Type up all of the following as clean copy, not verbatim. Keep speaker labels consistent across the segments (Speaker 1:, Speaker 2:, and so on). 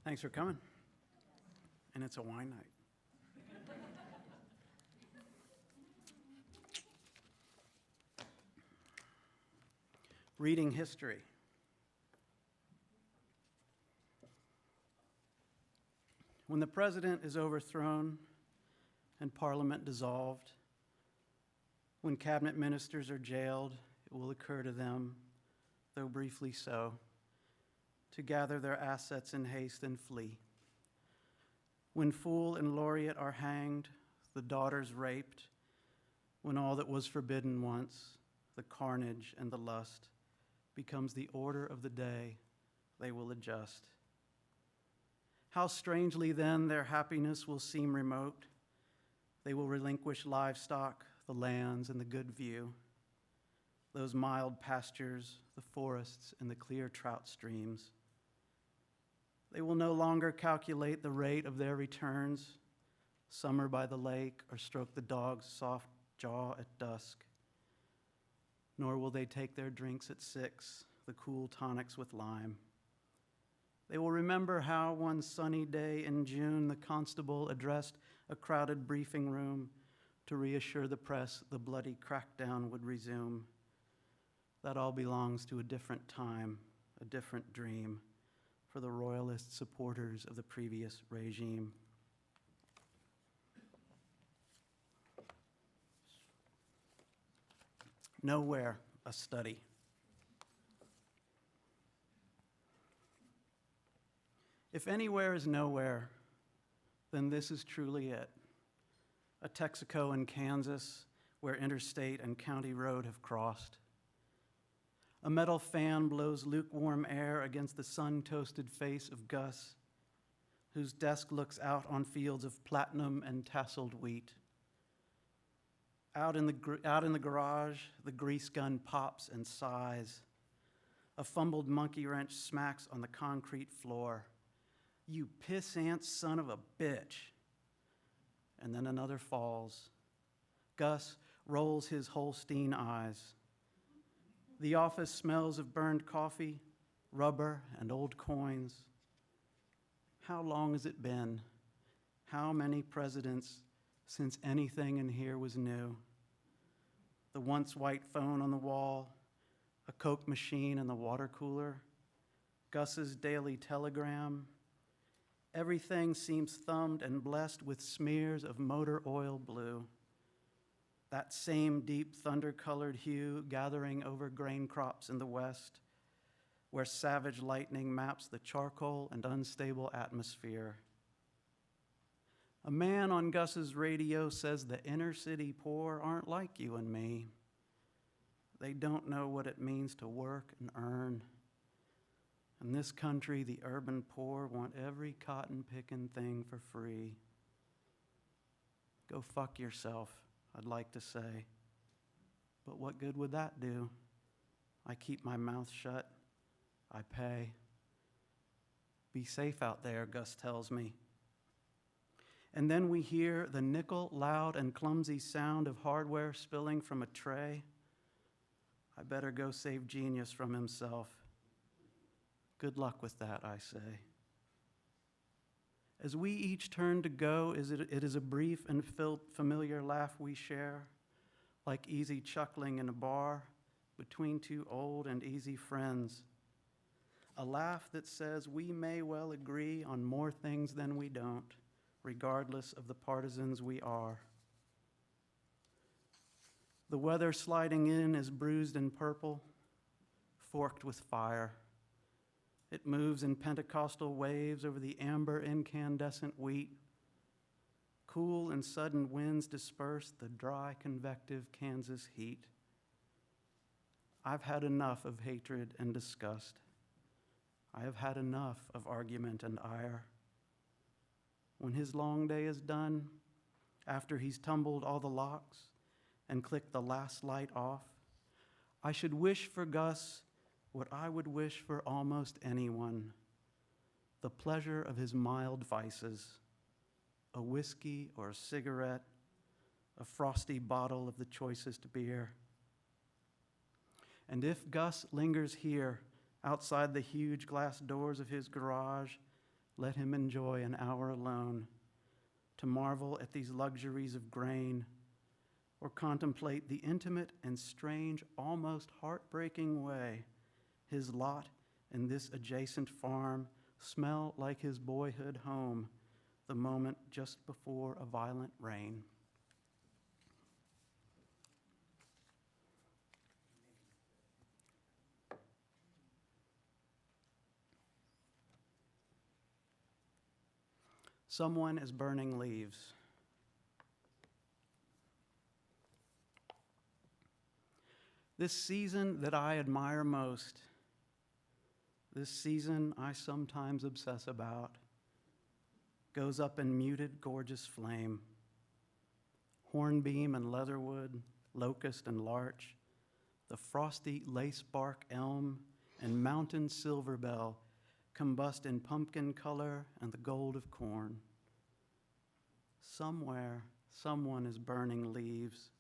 Speaker 1: Thanks for coming. And it's a wine night. Reading history. When the president is overthrown and parliament dissolved, when cabinet ministers are jailed, it will occur to them, though briefly so, to gather their assets in haste and flee. When fool and laureate are hanged, the daughters raped, when all that was forbidden once, the carnage and the lust, becomes the order of the day, they will adjust. How strangely then their happiness will seem remote. They will relinquish livestock, the lands, and the good view, those mild pastures, the forests, and the clear trout streams. They will no longer calculate the rate of their returns, summer by the lake, or stroke the dog's soft jaw at dusk. Nor will they take their drinks at 6, the cool tonics with lime. They will remember how one sunny day in June the constable addressed a crowded briefing room to reassure the press the bloody crackdown would resume. That all belongs to a different time, a different dream for the royalist supporters of the previous regime. Nowhere, a study. If anywhere is nowhere, then this is truly it. A Texaco in Kansas where interstate and county road have crossed. A metal fan blows lukewarm air against the sun-toasted face of Gus, whose desk looks out on fields of platinum and tasseled wheat. Out in the garage, the grease gun pops and sighs. A fumbled monkey wrench smacks on the concrete floor. You pissant son of a bitch. And then another falls. Gus rolls his Holstein eyes. The office smells of burned coffee, rubber, and old coins. How long has it been? How many presidents since anything in here was new? The once white phone on the wall, a Coke machine in the water cooler, Gus's daily telegram. Everything seems thumbed and blessed with smears of motor oil blue. That same deep thunder-colored hue gathering over grain crops in the west, where savage lightning maps the charcoal and unstable atmosphere. A man on Gus's radio says the inner city poor aren't like you and me. They don't know what it means to work and earn. In this country, the urban poor want every cotton-picking thing for free. Go fuck yourself, I'd like to say. But what good would that do? I keep my mouth shut. I pay. Be safe out there, Gus tells me. And then we hear the nickel, loud and clumsy sound of hardware spilling from a tray. I better go save Genius from himself. Good luck with that, I say. As we each turn to go, it is a brief and familiar laugh we share, like easy chuckling in a bar between two old and easy friends. A laugh that says we may well agree on more things than we don't, regardless of the partisans we are. The weather sliding in is bruised and purple, forked with fire. It moves in Pentecostal waves over the amber incandescent wheat. Cool and sudden winds disperse the dry, convective Kansas heat. I've had enough of hatred and disgust. I have had enough of argument and ire. When his long day is done, after he's tumbled all the locks and clicked the last light off, I should wish for Gus what I would wish for almost anyone, the pleasure of his mild vices, a whiskey or a cigarette, a frosty bottle of the choicest beer. And if Gus lingers here outside the huge glass doors of his garage, let him enjoy an hour alone to marvel at these luxuries of grain or contemplate the intimate and strange, almost heartbreaking way his lot and this adjacent farm smell like his boyhood home the moment just before a violent rain. Someone is burning leaves. This season that I admire most, this season I sometimes obsess about, goes up in muted, gorgeous flame. Hornbeam and leatherwood, locust and larch, the frosty lace-bark elm and mountain silverbell combust in pumpkin color and the gold of corn. Somewhere, someone is burning leaves,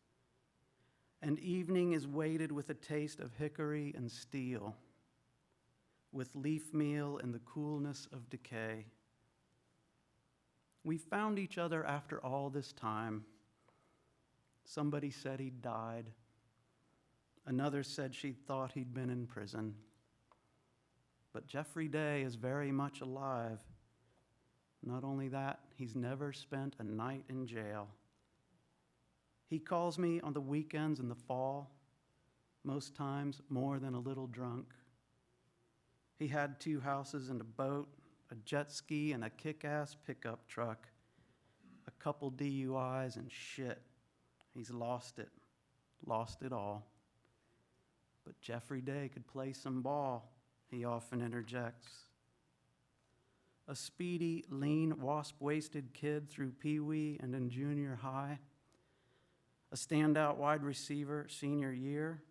Speaker 1: and evening is weighted with a taste of hickory and steel, with leaf meal and the coolness of decay. We found each other after all this time. Somebody said he'd died. Another said she thought he'd been in prison. But Jeffrey Day is very much alive. Not only that, he's never spent a night in jail. He calls me on the weekends in the fall, most times more than a little drunk. He had 2 houses and a boat, a jet ski and a kick-ass pickup truck, a couple DUIs and shit. He's lost it all. But Jeffrey Day could play some ball, he often interjects. A speedy, lean, wasp-waisted kid through Pee-wee and in junior high, a standout wide receiver senior year,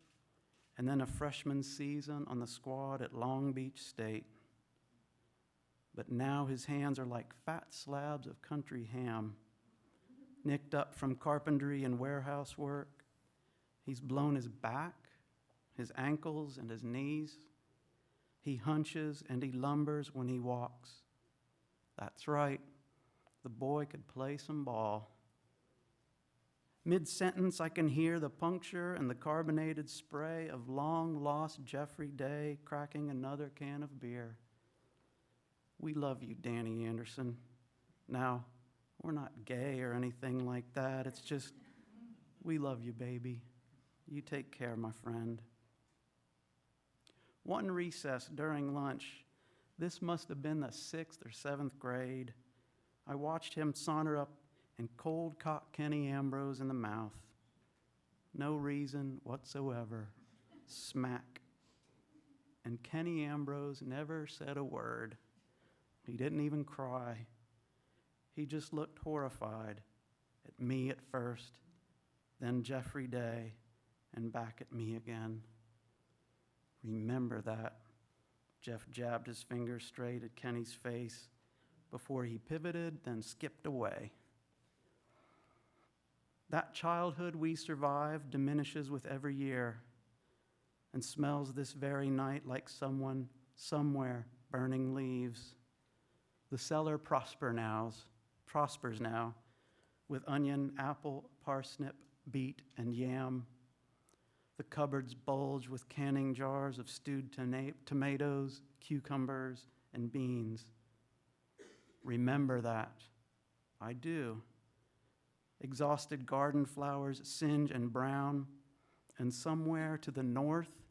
Speaker 1: and then a freshman season on the squad at Long Beach State. But now his hands are like fat slabs of country ham, nicked up from carpentry and warehouse work. He's blown his back, his ankles, and his knees. He hunches and he lumbers when he walks. That's right, the boy could play some ball. Mid-sentence, I can hear the puncture and the carbonated spray of long-lost Jeffrey Day cracking another can of beer. We love you, Danny Anderson. Now, we're not gay or anything like that. It's just, we love you, baby. You take care, my friend. One recess during lunch, this must have been the 6th or 7th grade, I watched him saunter up and cold cock Kenny Ambrose in the mouth. No reason whatsoever. Smack. And Kenny Ambrose never said a word. He didn't even cry. He just looked horrified at me at first, then Jeffrey Day, and back at me again. Remember that. Jeff jabbed his finger straight at Kenny's face before he pivoted, then skipped away. That childhood we survived diminishes with every year and smells this very night like someone somewhere burning leaves. The cellar prospers now with onion, apple, parsnip, beet, and yam. The cupboards bulge with canning jars of stewed tomatoes, cucumbers, and beans. Remember that. I do. Exhausted garden flowers singe and brown, and somewhere to the north,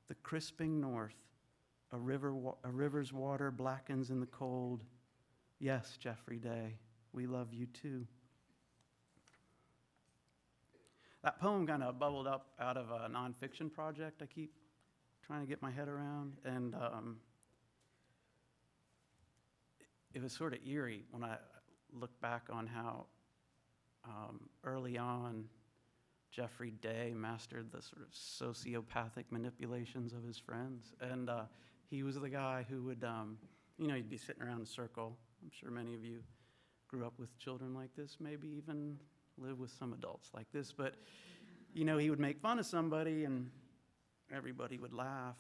Speaker 1: the crisping north, a river's water blackens in the cold. Yes, Jeffrey Day, we love you too. That poem kind of bubbled up out of a nonfiction project I keep trying to get my head around, and it was sort of eerie when I look back on how early on Jeffrey Day mastered the sort of sociopathic manipulations of his friends. And he was the guy who would, he'd be sitting around in a circle. I'm sure many of you grew up with children like this, maybe even live with some adults like this. But, he would make fun of somebody and everybody would laugh.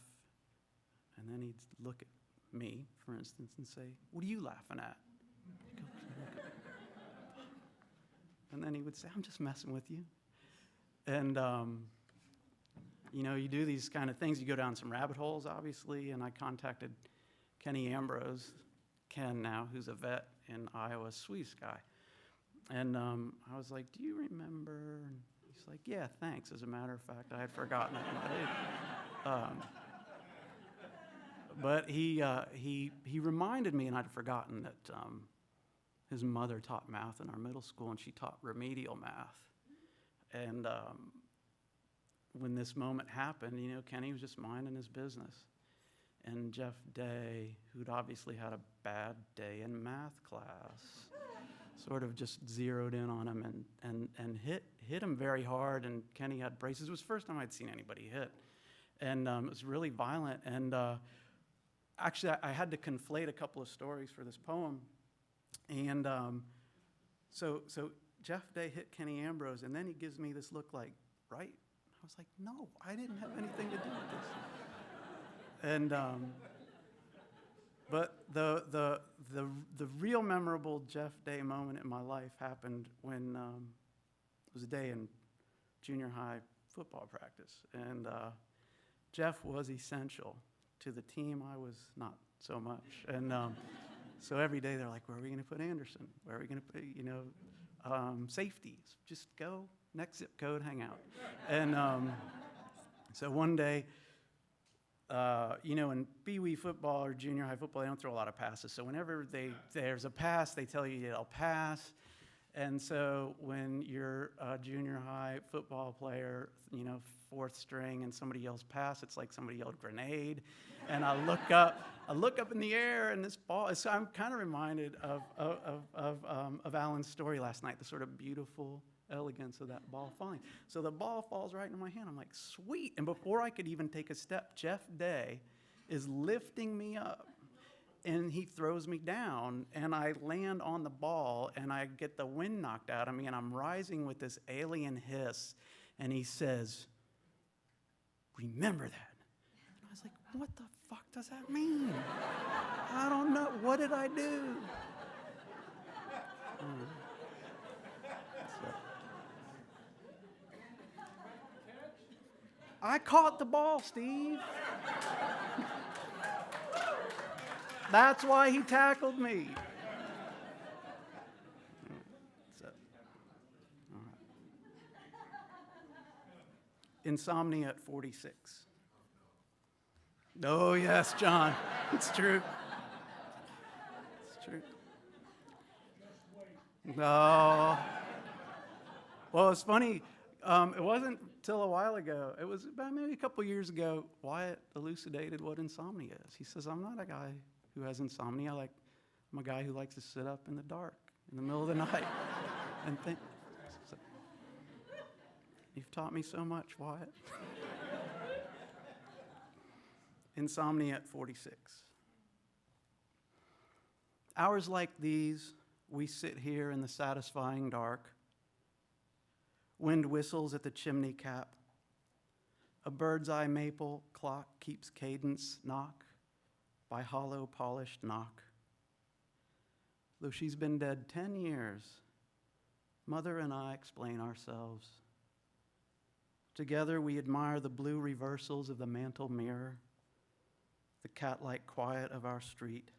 Speaker 1: And then he'd look at me, for instance, and say, "What are you laughing at?" And then he would say, "I'm just messing with you." And, you do these kind of things. You go down some rabbit holes, obviously, and I contacted Kenny Ambrose, Ken now, who's a vet in Iowa, sweetest guy. And I was like, "Do you remember?" And he's like, "Yeah, thanks. As a matter of fact, I had forgotten it." But he reminded me, and I'd forgotten that his mother taught math in our middle school, and she taught remedial math. And when this moment happened, Kenny was just minding his business. And Jeff Day, who'd obviously had a bad day in math class, sort of just zeroed in on him and hit him very hard. And Kenny had braces. It was the first time I'd seen anybody hit. And it was really violent. And actually, I had to conflate a couple of stories for this poem. And so Jeff Day hit Kenny Ambrose, and then he gives me this look like, "Right?" I was like, "No, I didn't have anything to do with this." And but the real memorable Jeff Day moment in my life happened when it was a day in junior high football practice, and Jeff was essential to the team. I was not so much, and so every day they're like, "Where are we going to put Anderson? Where are we going to put safeties? Just go next zip code, hang out." And so one day, in Pee Wee football or junior high football, they don't throw a lot of passes. So whenever there's a pass, they tell you it'll pass. And so when you're a junior high football player, fourth string, and somebody yells pass, it's like somebody yelled grenade. And I look up in the air, and this ball. So I'm kind of reminded of Alan's story last night, the sort of beautiful elegance of that ball falling. So the ball falls right into my hand. I'm like, sweet. And before I could even take a step, Jeff Day is lifting me up, and he throws me down, and I land on the ball, and I get the wind knocked out of me, and I'm rising with this alien hiss, and he says, "Remember that." And I was like, what the fuck does that mean? I don't know. What did I do? I caught the ball, Steve. That's why he tackled me. All right. Insomnia at 46. Oh, yes, John. It's true. It's true. No. Well, it's funny. It wasn't till a while ago. It was about maybe a couple years ago. Wyatt elucidated what insomnia is. He says, "I'm not a guy who has insomnia. I'm a guy who likes to sit up in the dark in the middle of the night and think." So, you've taught me so much, Wyatt. Insomnia at 46. Hours like these, we sit here in the satisfying dark. Wind whistles at the chimney cap. A bird's eye maple clock keeps cadence knock by hollow polished knock. Though she's been dead 10 years, Mother and I explain ourselves. Together we admire the blue reversals of the mantel mirror, the cat-like quiet of our street,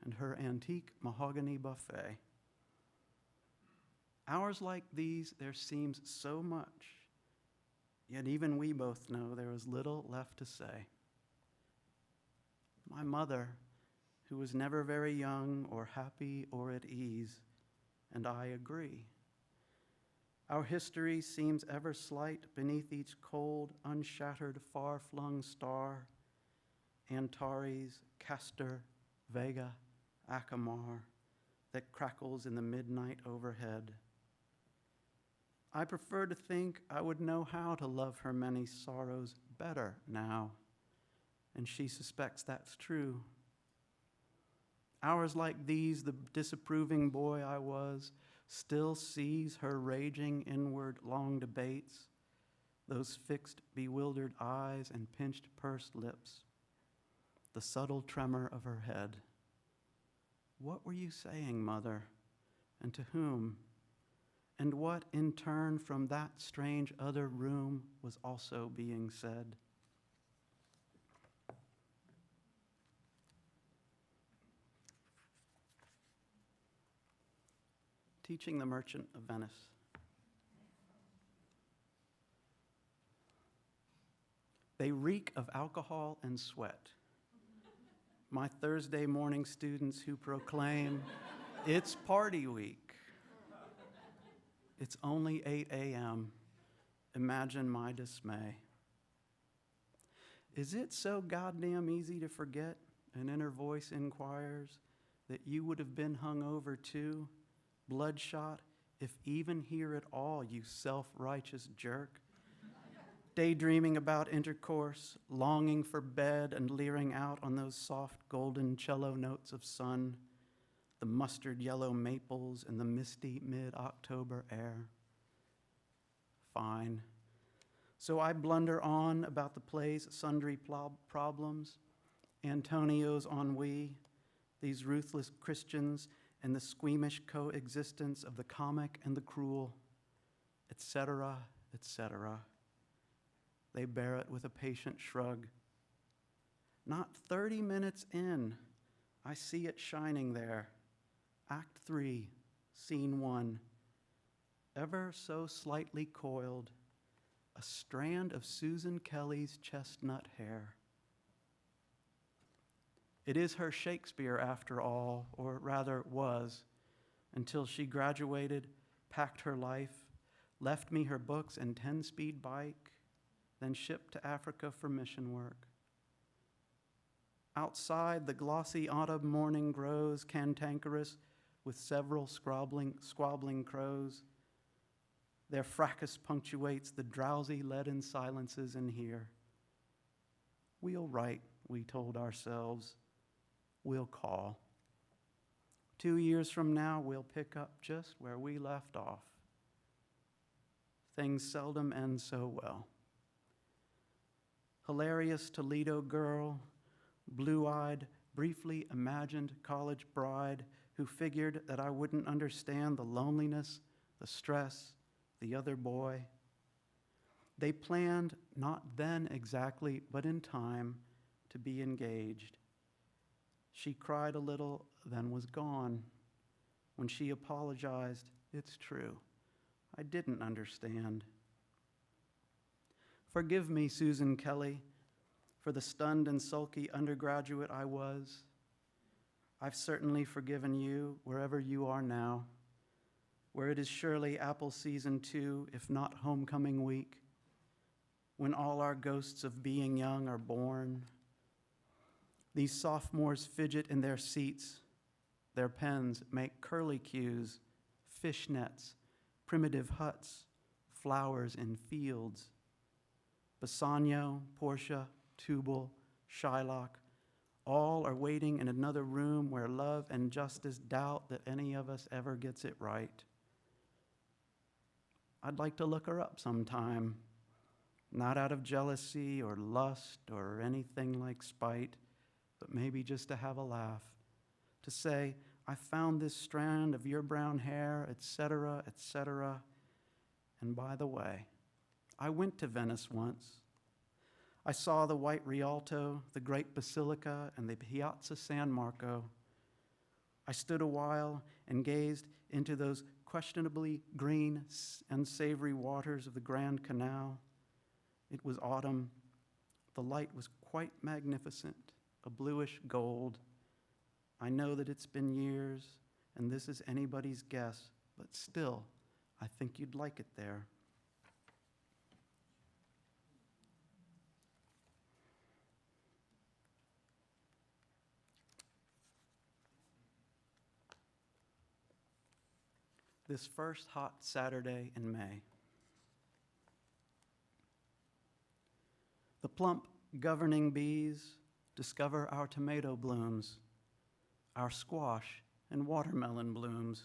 Speaker 1: and her antique mahogany buffet. Hours like these, there seems so much, yet even we both know there is little left to say. My mother, who was never very young or happy or at ease, and I agree. Our history seems ever slight beneath each cold, unshattered, far-flung star, Antares, Castor, Vega, Acamar, that crackles in the midnight overhead. I prefer to think I would know how to love her many sorrows better now, and she suspects that's true. Hours like these, the disapproving boy I was still sees her raging inward long debates, those fixed, bewildered eyes and pinched, pursed lips. the subtle tremor of her head. What were you saying, Mother? And to whom? And what, in turn, from that strange other room was also being said? Teaching the Merchant of Venice. They reek of alcohol and sweat. My Thursday morning students who proclaim, it's party week. It's only 8 a.m. Imagine my dismay. Is it so goddamn easy to forget, an inner voice inquires, that you would have been hungover too, bloodshot, if even here at all, you self-righteous jerk? Daydreaming about intercourse, longing for bed and leering out on those soft golden cello notes of sun, the mustard yellow maples and the misty mid-October air. Fine. So I blunder on about the play's sundry problems, Antonio's ennui, these ruthless Christians, and the squeamish coexistence of the comic and the cruel, etc., etc. They bear it with a patient shrug. Not 30 minutes in, I see it shining there. Act 3, Scene 1. Ever so slightly coiled, a strand of Susan Kelly's chestnut hair. It is her Shakespeare, after all, or rather was, until she graduated, packed her life, left me her books and 10-speed bike, then shipped to Africa for mission work. Outside, the glossy autumn morning grows cantankerous with several squabbling crows. Their fracas punctuates the drowsy leaden silences in here. We'll write, we told ourselves. We'll call. 2 years from now, we'll pick up just where we left off. Things seldom end so well. Hilarious Toledo girl, blue-eyed, briefly imagined college bride who figured that I wouldn't understand the loneliness, the stress, the other boy. They planned, not then exactly, but in time, to be engaged. She cried a little, then was gone. When she apologized, it's true, I didn't understand. Forgive me, Susan Kelly, for the stunned and sulky undergraduate I was. I've certainly forgiven you wherever you are now, where it is surely apple season too, if not homecoming week, when all our ghosts of being young are born. These sophomores fidget in their seats. Their pens make curlicues, fishnets, primitive huts, flowers in fields. Bassanio, Portia, Tubal, Shylock, all are waiting in another room where love and justice doubt that any of us ever gets it right. I'd like to look her up sometime, not out of jealousy or lust or anything like spite, but maybe just to have a laugh, to say, I found this strand of your brown hair, etc., etc. And by the way, I went to Venice once. I saw the White Rialto, the Great Basilica, and the Piazza San Marco. I stood a while and gazed into those questionably green and savory waters of the Grand Canal. It was autumn. The light was quite magnificent, a bluish gold. I know that it's been years, and this is anybody's guess, but still, I think you'd like it there. This first hot Saturday in May. The plump governing bees discover our tomato blooms, our squash and watermelon blooms.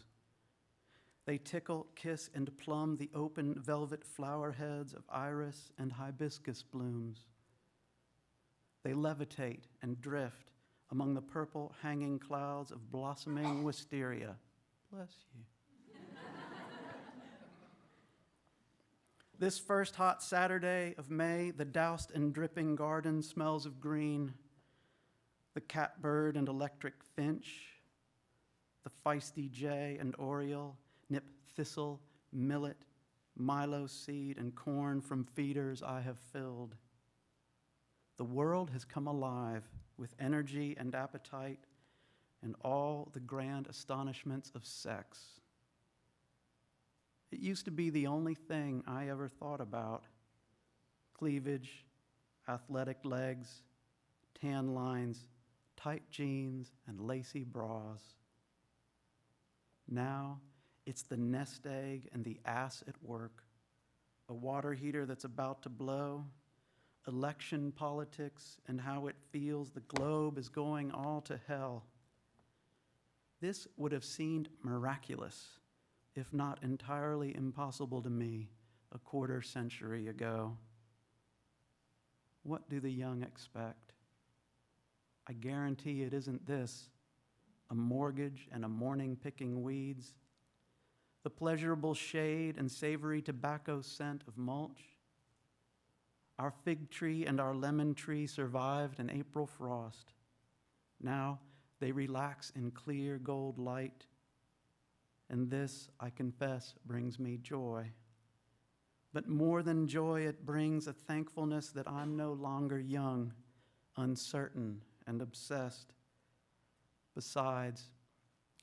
Speaker 1: They tickle, kiss, and plumb the open velvet flower heads of iris and hibiscus blooms. They levitate and drift among the purple hanging clouds of blossoming wisteria. Bless you. This first hot Saturday of May, the doused and dripping garden smells of green, the catbird and electric finch, the feisty jay and oriole nip thistle, millet, milo seed, and corn from feeders I have filled. The world has come alive with energy and appetite and all the grand astonishments of sex. It used to be the only thing I ever thought about: cleavage, athletic legs, tan lines, tight jeans, and lacy bras. Now, it's the nest egg and the ass at work, a water heater that's about to blow, election politics and how it feels the globe is going all to hell. This would have seemed miraculous, if not entirely impossible to me, a quarter century ago. What do the young expect? I guarantee it isn't this: a mortgage and a morning picking weeds, the pleasurable shade and savory tobacco scent of mulch. Our fig tree and our lemon tree survived an April frost. Now they relax in clear gold light, and this, I confess, brings me joy. But more than joy, it brings a thankfulness that I'm no longer young, uncertain, and obsessed. Besides,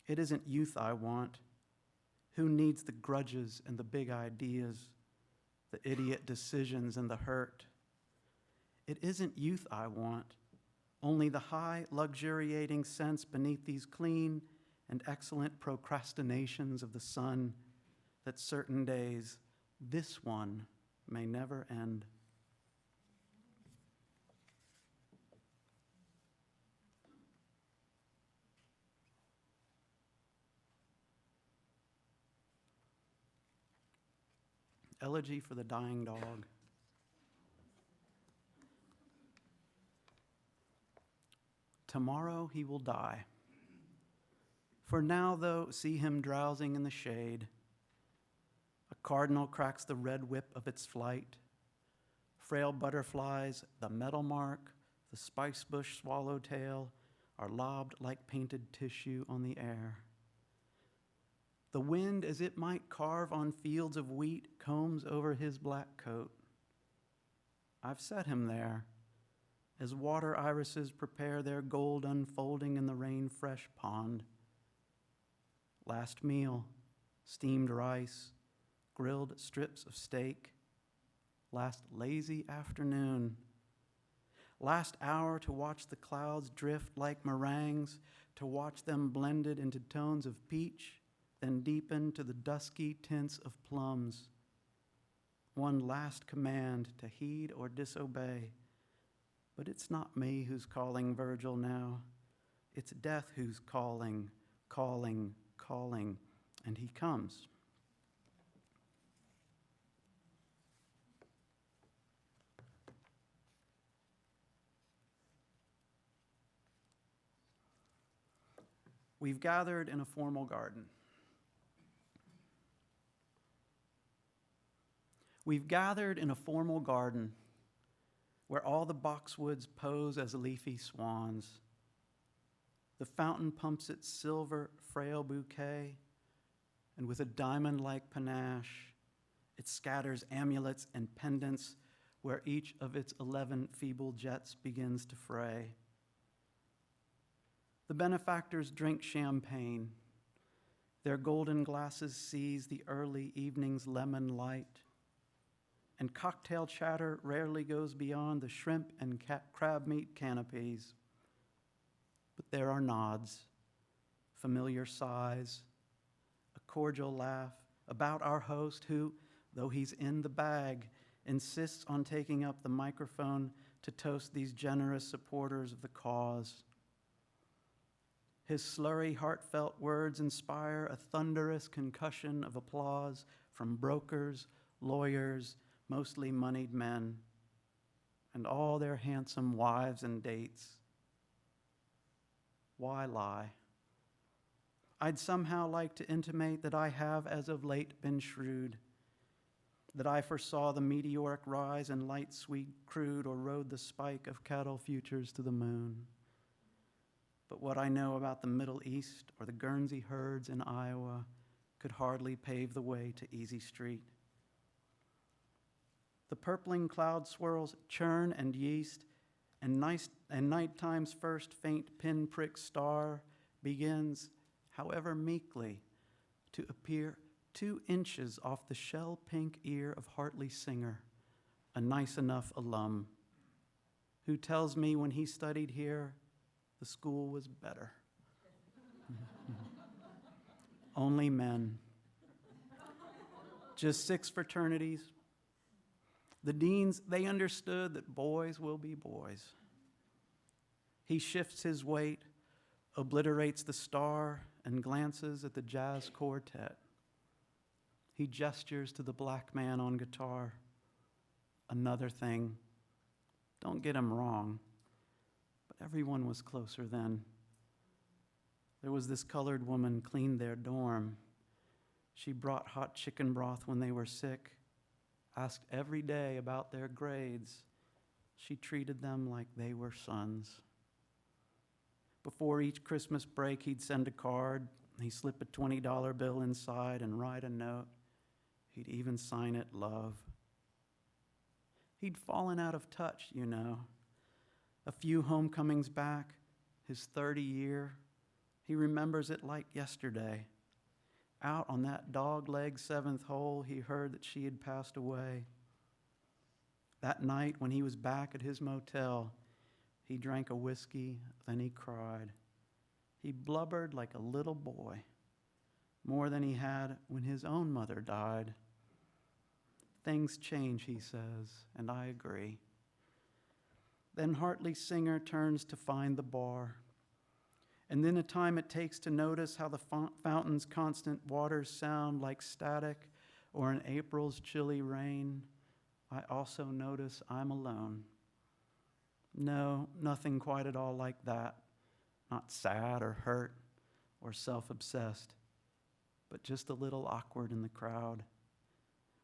Speaker 1: it isn't youth I want. Who needs the grudges and the big ideas, the idiot decisions and the hurt? It isn't youth I want, only the high, luxuriating sense beneath these clean and excellent procrastinations of the sun that certain days, this one, may never end. Elegy for the Dying Dog. Tomorrow he will die. For now, though, see him drowsing in the shade. A cardinal cracks the red whip of its flight. Frail butterflies, the metal mark, the spice bush swallowtail, are lobbed like painted tissue on the air. The wind, as it might carve on fields of wheat, combs over his black coat. I've set him there, as water irises prepare their gold unfolding in the rain-fresh pond. Last meal, steamed rice, grilled strips of steak. Last lazy afternoon. Last hour to watch the clouds drift like meringues, to watch them blended into tones of peach, then deepen to the dusky tints of plums. One last command to heed or disobey. But it's not me who's calling Virgil now. It's death who's calling, calling, calling, and he comes. We've gathered in a formal garden. We've gathered in a formal garden where all the boxwoods pose as leafy swans. The fountain pumps its silver, frail bouquet, and with a diamond-like panache, it scatters amulets and pendants where each of its 11 feeble jets begins to fray. The benefactors drink champagne. Their golden glasses seize the early evening's lemon light. And cocktail chatter rarely goes beyond the shrimp and crab meat canopies. But there are nods, familiar sighs, a cordial laugh about our host who, though he's in the bag, insists on taking up the microphone to toast these generous supporters of the cause. His slurry, heartfelt words inspire a thunderous concussion of applause from brokers, lawyers, mostly moneyed men. and all their handsome wives and dates. Why lie? I'd somehow like to intimate that I have as of late been shrewd, that I foresaw the meteoric rise in light sweet crude or rode the spike of cattle futures to the moon. But what I know about the Middle East or the Guernsey herds in Iowa could hardly pave the way to Easy Street. The purpling cloud swirls churn and yeast, and nighttime's first faint pinprick star begins, however meekly, to appear 2 inches off the shell-pink ear of Hartley Singer, a nice enough alum, who tells me when he studied here, the school was better. Only men. Just 6 fraternities. The deans, they understood that boys will be boys. He shifts his weight, obliterates the star, and glances at the jazz quartet. He gestures to the black man on guitar. Another thing, don't get him wrong, but everyone was closer then. There was this colored woman cleaned their dorm. She brought hot chicken broth when they were sick, asked every day about their grades. She treated them like they were sons. Before each Christmas break, he'd send a card. He'd slip a $20 bill inside and write a note. He'd even sign it love. He'd fallen out of touch, you know. A few homecomings back, his 30 year, he remembers it like yesterday. Out on that dog-leg 7th hole, he heard that she had passed away. That night when he was back at his motel, he drank a whiskey, then he cried. He blubbered like a little boy, more than he had when his own mother died. Things change, he says, and I agree. Then Hartley Singer turns to find the bar. And then a time it takes to notice how the fountain's constant waters sound like static or an April's chilly rain. I also notice I'm alone. No, nothing quite at all like that. Not sad or hurt or self-obsessed, but just a little awkward in the crowd,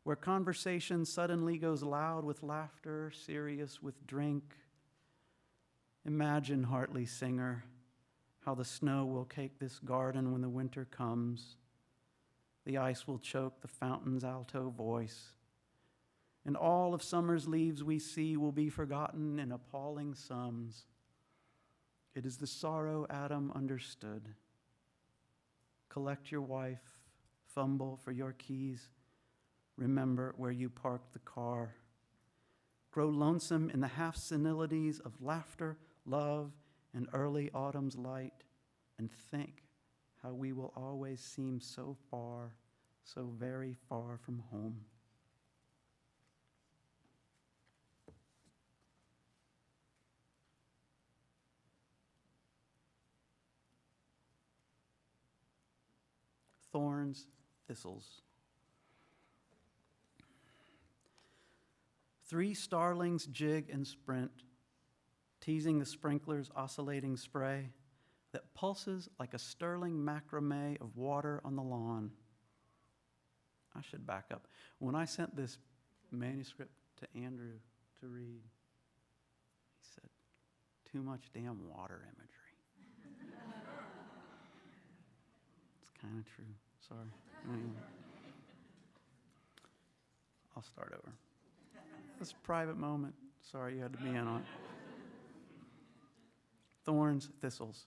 Speaker 1: where conversation suddenly goes loud with laughter, serious with drink. Imagine, Hartley Singer, how the snow will cake this garden when the winter comes. The ice will choke the fountain's alto voice, and all of summer's leaves we see will be forgotten in appalling sums. It is the sorrow Adam understood. Collect your wife, fumble for your keys, remember where you parked the car. Grow lonesome in the half-senilities of laughter, love, and early autumn's light, and think how we will always seem so far, so very far from home. Thorns, thistles. 3 starlings jig and sprint, teasing the sprinkler's oscillating spray that pulses like a sterling macrame of water on the lawn. I should back up. When I sent this manuscript to Andrew to read, he said, too much damn water imagery. It's kind of true. Sorry. Anyway. I'll start over. This private moment. Sorry you had to be in on it. Thorns, thistles.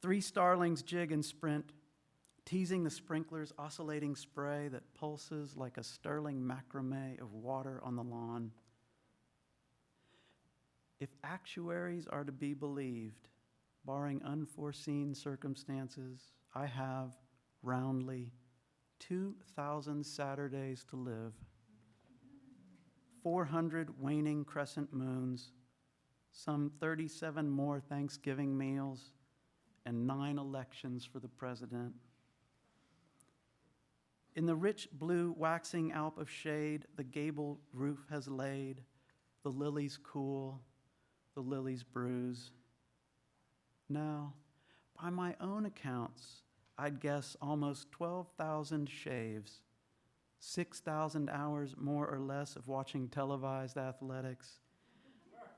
Speaker 1: 3 starlings jig and sprint, teasing the sprinkler's oscillating spray that pulses like a sterling macrame of water on the lawn. If actuaries are to be believed, barring unforeseen circumstances, I have, roundly, 2,000 Saturdays to live, 400 waning crescent moons, some 37 more Thanksgiving meals, and 9 elections for the president. In the rich blue waxing alp of shade the gable roof has laid, the lilies cool, the lilies bruise. Now, by my own accounts, I'd guess almost 12,000 shaves, 6,000 hours more or less of watching televised athletics,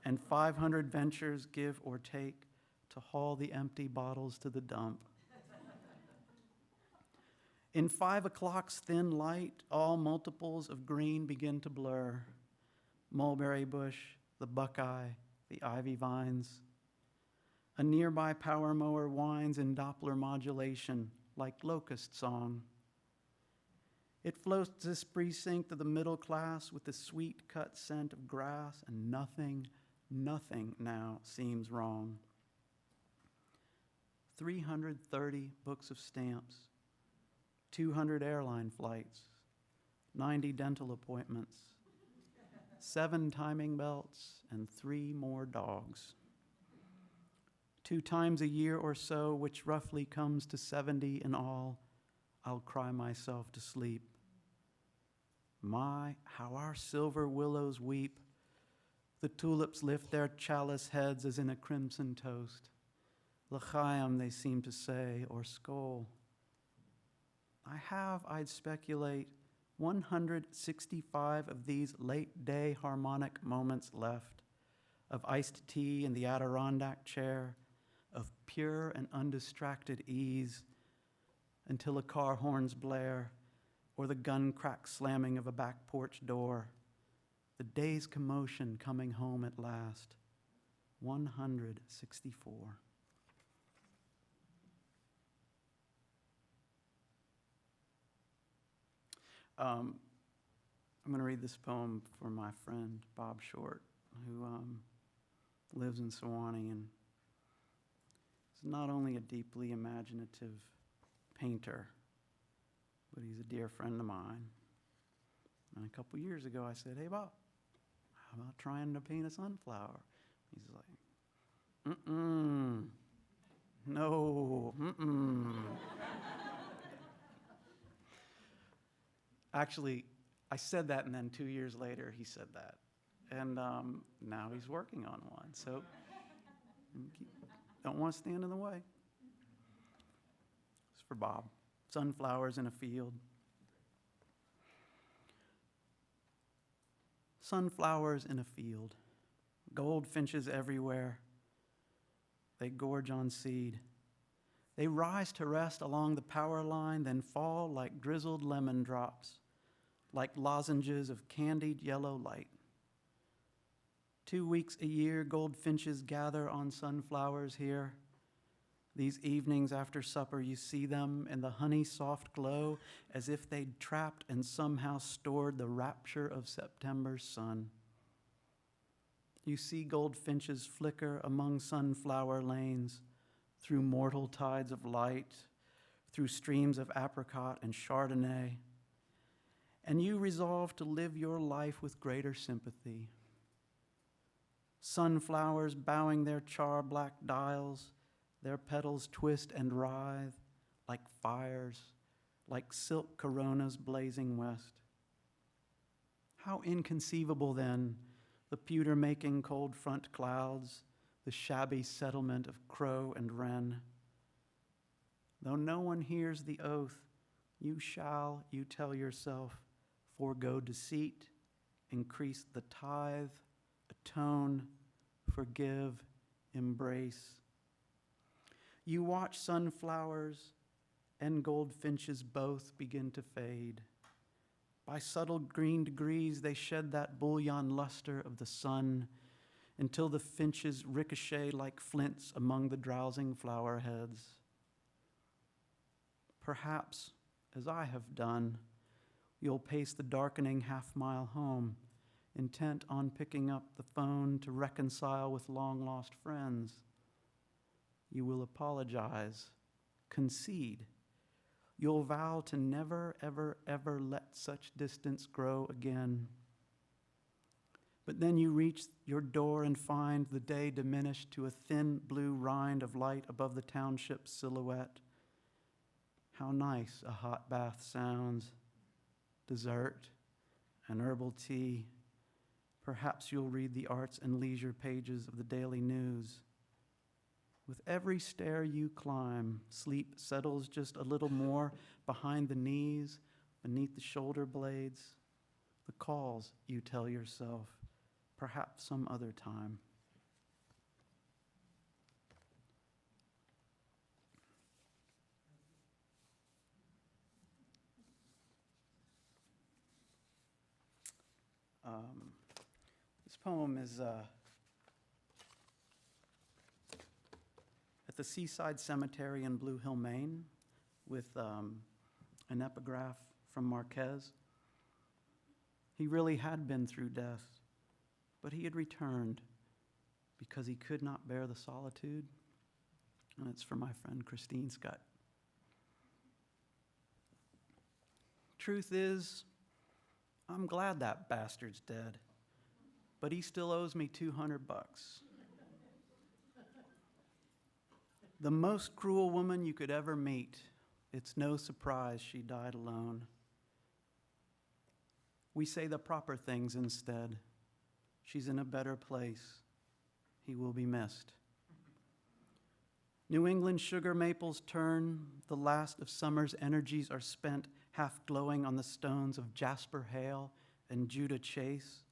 Speaker 1: and 500 ventures, give or take, to haul the empty bottles to the dump. In 5 o'clock's thin light, all multiples of green begin to blur. Mulberry bush, the buckeye, the ivy vines. A nearby power mower whines in Doppler modulation, like locust song. It floats this precinct of the middle class with the sweet cut scent of grass, and nothing now seems wrong. 330 books of stamps, 200 airline flights, 90 dental appointments, 7 timing belts, and 3 more dogs. 2 times a year or so, which roughly comes to 70 in all, I'll cry myself to sleep. My, how our silver willows weep. The tulips lift their chalice heads as in a crimson toast. L'chaim, they seem to say, or skol. I have, I'd speculate, 165 of these late-day harmonic moments left, of iced tea in the Adirondack chair, of pure and undistracted ease, until a car horn's blare, or the gun-crack slamming of a back porch door, the day's commotion coming home at last. 164. I'm going to read this poem for my friend Bob Short, who lives in Sewanee and is not only a deeply imaginative painter, but he's a dear friend of mine. And a couple years ago, I said, "Hey, Bob, how about trying to paint a sunflower?" He's like, no, Actually, I said that, and then 2 years later, he said that. And now he's working on one. So don't want to stand in the way. It's for Bob. Sunflowers in a field. Sunflowers in a field. Goldfinches everywhere. They gorge on seed. They rise to rest along the power line, then fall like drizzled lemon drops, like lozenges of candied yellow light. 2 weeks a year, goldfinches gather on sunflowers here. These evenings after supper, you see them in the honey-soft glow as if they'd trapped and somehow stored the rapture of September's sun. You see goldfinches flicker among sunflower lanes, through mortal tides of light, through streams of apricot and chardonnay, and you resolve to live your life with greater sympathy. Sunflowers bowing their char-black dials, their petals twist and writhe like fires, like silk coronas blazing west. How inconceivable, then, the pewter-making cold front clouds, the shabby settlement of crow and wren. Though no one hears the oath, you shall, you tell yourself, forego deceit, increase the tithe, atone, forgive, embrace. You watch sunflowers and goldfinches both begin to fade. By subtle green degrees, they shed that bullion luster of the sun until the finches ricochet like flints among the drowsing flower heads. Perhaps, as I have done, you'll pace the darkening half-mile home, intent on picking up the phone to reconcile with long-lost friends. You will apologize, concede. You'll vow to never, ever, ever let such distance grow again. But then you reach your door and find the day diminished to a thin blue rind of light above the township's silhouette. How nice a hot bath sounds. Dessert, an herbal tea, Perhaps you'll read the arts and leisure pages of the Daily News. With every stair you climb, sleep settles just a little more behind the knees, beneath the shoulder blades. The calls, you tell yourself, perhaps some other time. This poem is at the Seaside Cemetery in Blue Hill, Maine, with an epigraph from Marquez. He really had been through death, but he had returned because he could not bear the solitude. And it's for my friend Christine Scott. Truth is, I'm glad that bastard's dead, but he still owes me $200. The most cruel woman you could ever meet. It's no surprise she died alone. We say the proper things instead. She's in a better place. He will be missed. New England sugar maples turn. The last of summer's energies are spent, half glowing on the stones of Jasper Hale and Judah Chase.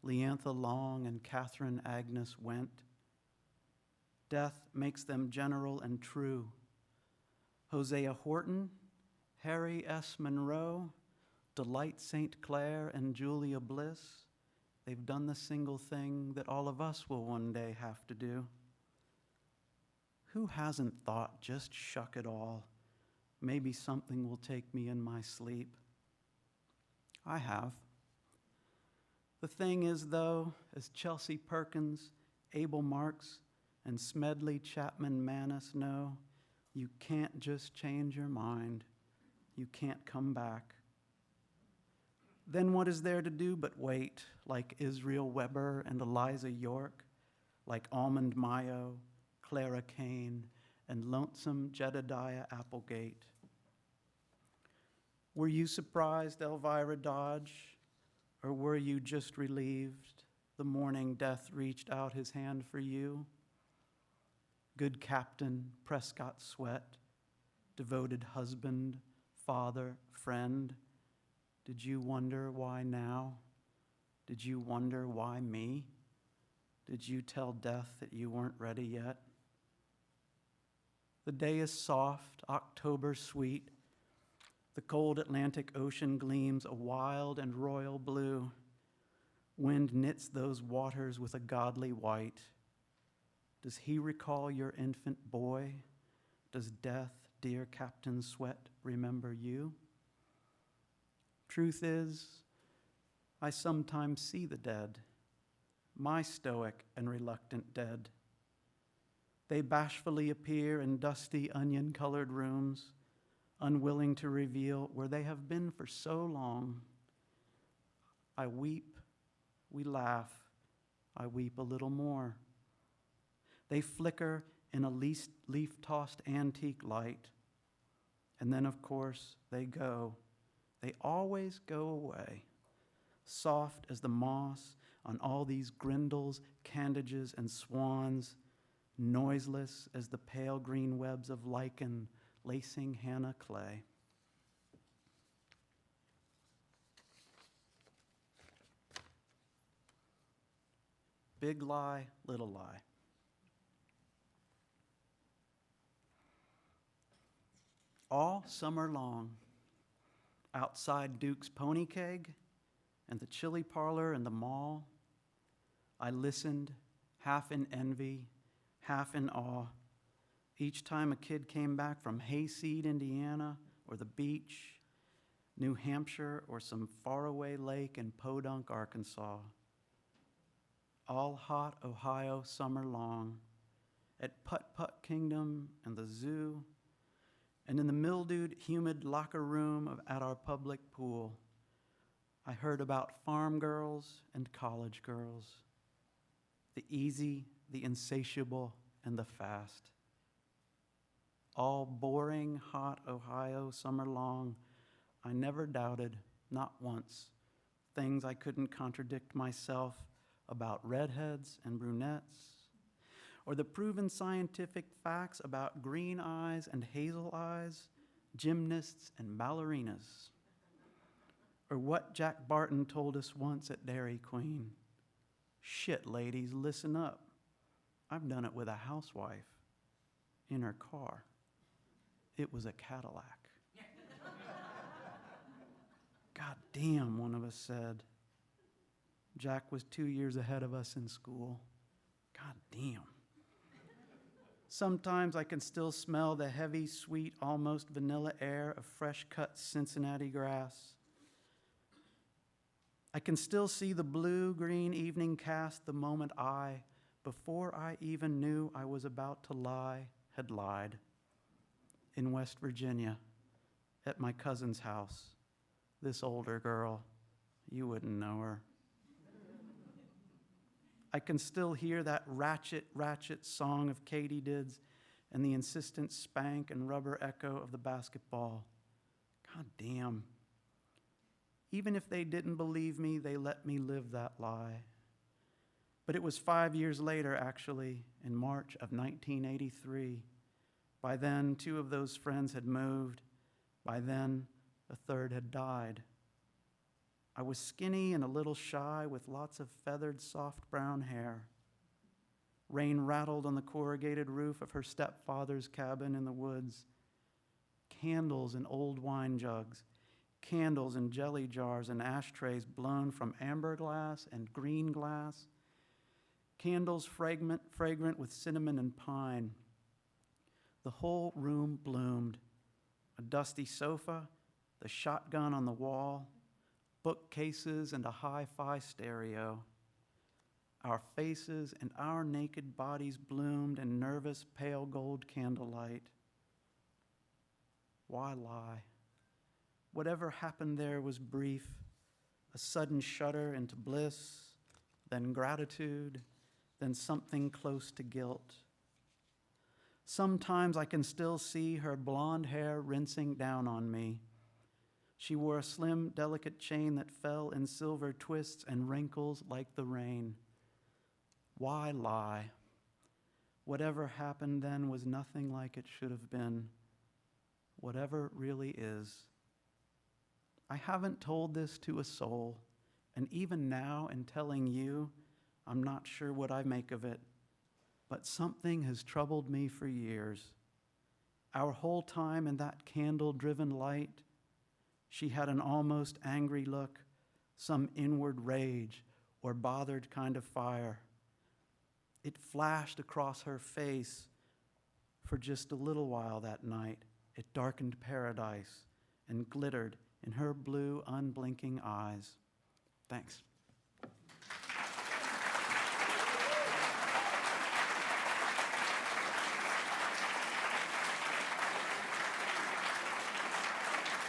Speaker 1: Leantha Long and Catherine Agnes Went. Death makes them general and true. Hosea Horton, Harry S. Monroe, Delight St. Clair, and Julia Bliss, they've done the single thing that all of us will one day have to do. Who hasn't thought, just shuck it all, maybe something will take me in my sleep? I have. The thing is, though, as Chelsea Perkins, Abel Marks, and Smedley Chapman Manus know, you can't just change your mind. You can't come back. Then what is there to do but wait, like Israel Weber and Eliza York, like Almond Mayo, Clara Kane, and lonesome Jedediah Applegate? Were you surprised, Elvira Dodge, or were you just relieved the morning death reached out his hand for you? Good Captain Prescott Sweat, devoted husband, father, friend, did you wonder why now? Did you wonder why me? Did you tell death that you weren't ready yet? The day is soft, October sweet. The cold Atlantic Ocean gleams a wild and royal blue. Wind knits those waters with a godly white. Does he recall your infant boy? Does death, dear Captain Sweat, remember you? Truth is, I sometimes see the dead, my stoic and reluctant dead. They bashfully appear in dusty, onion-colored rooms, unwilling to reveal where they have been for so long. I weep, we laugh, I weep a little more. They flicker in a leaf-tossed antique light, and then, of course, they go. They always go away, soft as the moss on all these grindles, candages, and swans, noiseless as the pale green webs of lichen lacing Hannah clay. Big lie, little lie. All summer long, outside Duke's Pony Keg and the chili parlor and the mall, I listened, half in envy, half in awe, each time a kid came back from Hayseed, Indiana, or the beach, New Hampshire, or some faraway lake in Podunk, Arkansas. All hot Ohio summer long, at Putt-Putt Kingdom and the zoo, and in the mildewed, humid locker room at our public pool, I heard about farm girls and college girls, the easy, the insatiable, and the fast. All boring, hot Ohio summer long, I never doubted, not once, things I couldn't contradict myself about redheads and brunettes, or the proven scientific facts about green eyes and hazel eyes, gymnasts and ballerinas, or what Jack Barton told us once at Dairy Queen. Shit, ladies, listen up. I've done it with a housewife in her car. It was a Cadillac. God damn, one of us said. Jack was 2 years ahead of us in school. God damn. Sometimes I can still smell the heavy, sweet, almost vanilla air of fresh-cut Cincinnati grass. I can still see the blue-green evening cast the moment I, before I even knew I was about to lie, had lied. In West Virginia, at my cousin's house, this older girl, you wouldn't know her. I can still hear that ratchet song of katydids and the insistent spank and rubber echo of the basketball. God damn. Even if they didn't believe me, they let me live that lie. But it was 5 years later, actually, in March of 1983. By then, 2 of those friends had moved. By then, a third had died. I was skinny and a little shy with lots of feathered, soft brown hair. Rain rattled on the corrugated roof of her stepfather's cabin in the woods. Candles in old wine jugs, candles in jelly jars and ashtrays blown from amber glass and green glass, candles fragrant with cinnamon and pine. The whole room bloomed. A dusty sofa, the shotgun on the wall, bookcases and a hi-fi stereo. Our faces and our naked bodies bloomed in nervous pale gold candlelight. Why lie? Whatever happened there was brief, a sudden shudder into bliss, then gratitude, then something close to guilt. Sometimes I can still see her blonde hair rinsing down on me. She wore a slim, delicate chain that fell in silver twists and wrinkles like the rain. Why lie? Whatever happened then was nothing like it should have been. Whatever really is. I haven't told this to a soul, and even now in telling you, I'm not sure what I make of it, but something has troubled me for years. Our whole time in that candle-driven light, she had an almost angry look, some inward rage or bothered kind of fire. It flashed across her face for just a little while that night. It darkened paradise and glittered in her blue, unblinking eyes. Thanks.